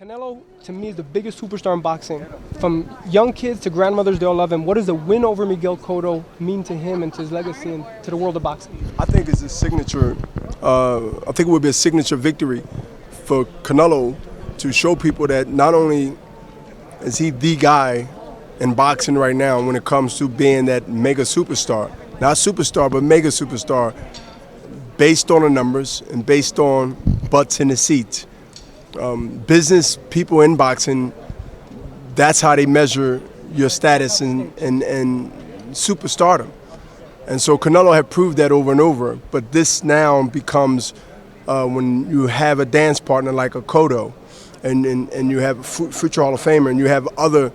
Canelo, to me, is the biggest superstar in boxing. From young kids to grandmothers, they all love him. What does the win over Miguel Cotto mean to him and to his legacy and to the world of boxing? I think it's a signature. I think it would be a signature victory for Canelo to show people that not only is he the guy in boxing right now when it comes to being that mega superstar, not superstar, but mega superstar, based on the numbers and based on butts in the seats. Business people in boxing, that's how they measure your status and superstardom. And so Canelo had proved that over and over, but this now becomes when you have a dance partner like a Cotto and you have a future Hall of Famer and you have other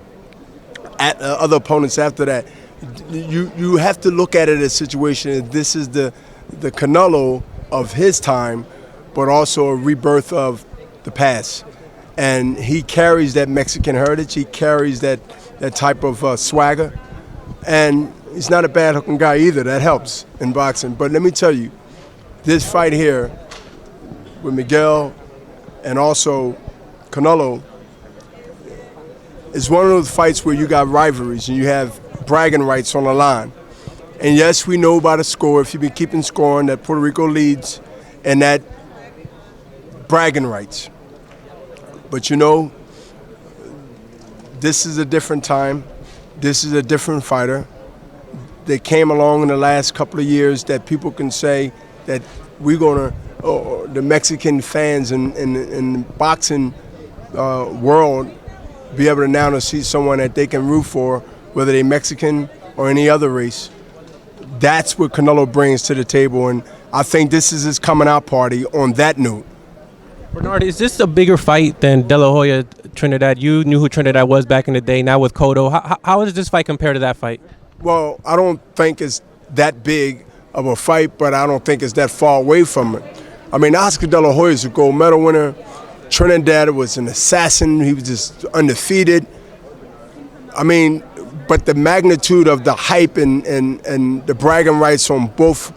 opponents after that, you have to look at it as a situation. This is the Canelo of his time, but also a rebirth of the past. And he carries that Mexican heritage. He carries that type of swagger. And he's not a bad looking guy either. That helps in boxing. But let me tell you, this fight here with Miguel and also Canelo is one of those fights where you got rivalries and you have bragging rights on the line. And yes, we know by the score, if you've been keeping scoring, that Puerto Rico leads and that bragging rights. But you know, this is a different time. This is a different fighter. They came along in the last couple of years that people can say that we're gonna, the Mexican fans in the boxing world, be able to now to see someone that they can root for, whether they're Mexican or any other race. That's what Canelo brings to the table, and I think this is his coming out party on that note. Bernard, is this a bigger fight than De La Hoya Trinidad? You knew who Trinidad was back in the day, now with Cotto. How does this fight compare to that fight? Well, I don't think it's that big of a fight, but I don't think it's that far away from it. I mean, Oscar De La Hoya is a gold medal winner. Trinidad was an assassin. He was just undefeated. I mean, but the magnitude of the hype and the bragging rights on both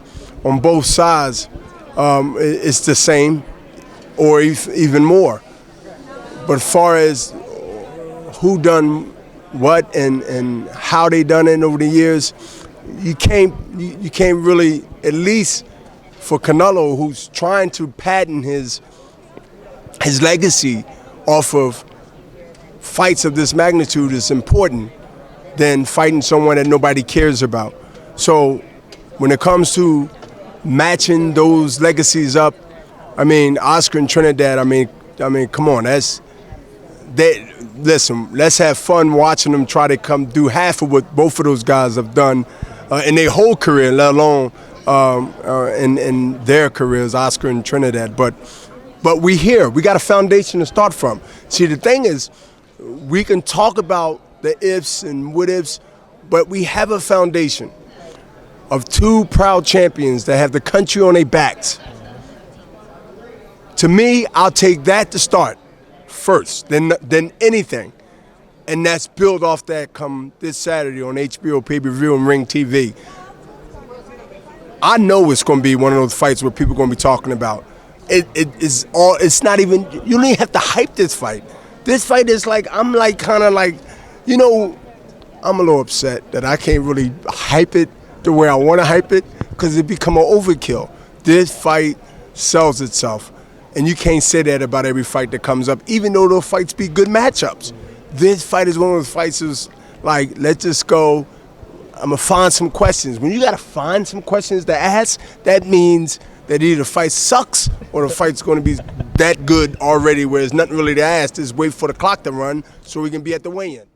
sides is the same, or even more. But as far as who done what and how they done it over the years, you can't really, at least for Canelo, who's trying to patent his legacy off of fights of this magnitude, is important than fighting someone that nobody cares about. So when it comes to matching those legacies up, I mean, Oscar and Trinidad, I mean, come on, listen, let's have fun watching them try to come do half of what both of those guys have done in their whole career, let alone in their careers, Oscar and Trinidad. But we got a foundation to start from. See, the thing is, we can talk about the ifs and what ifs, but we have a foundation of two proud champions that have the country on their backs. To me, I'll take that to start first, than anything. And that's built off that come this Saturday on HBO pay-per-view and Ring TV. I know it's going to be one of those fights where people are going to be talking about. It's not even, you don't even have to hype this fight. This fight is like, I'm like kind of like, you know, I'm a little upset that I can't really hype it the way I want to hype it because it become an overkill. This fight sells itself. And you can't say that about every fight that comes up, even though those fights be good matchups. This fight is one of those fights that's like, let's just go, I'm going to find some questions. When you got to find some questions to ask, that means that either the fight sucks or the fight's going to be that good already where there's nothing really to ask. Just wait for the clock to run so we can be at the weigh-in.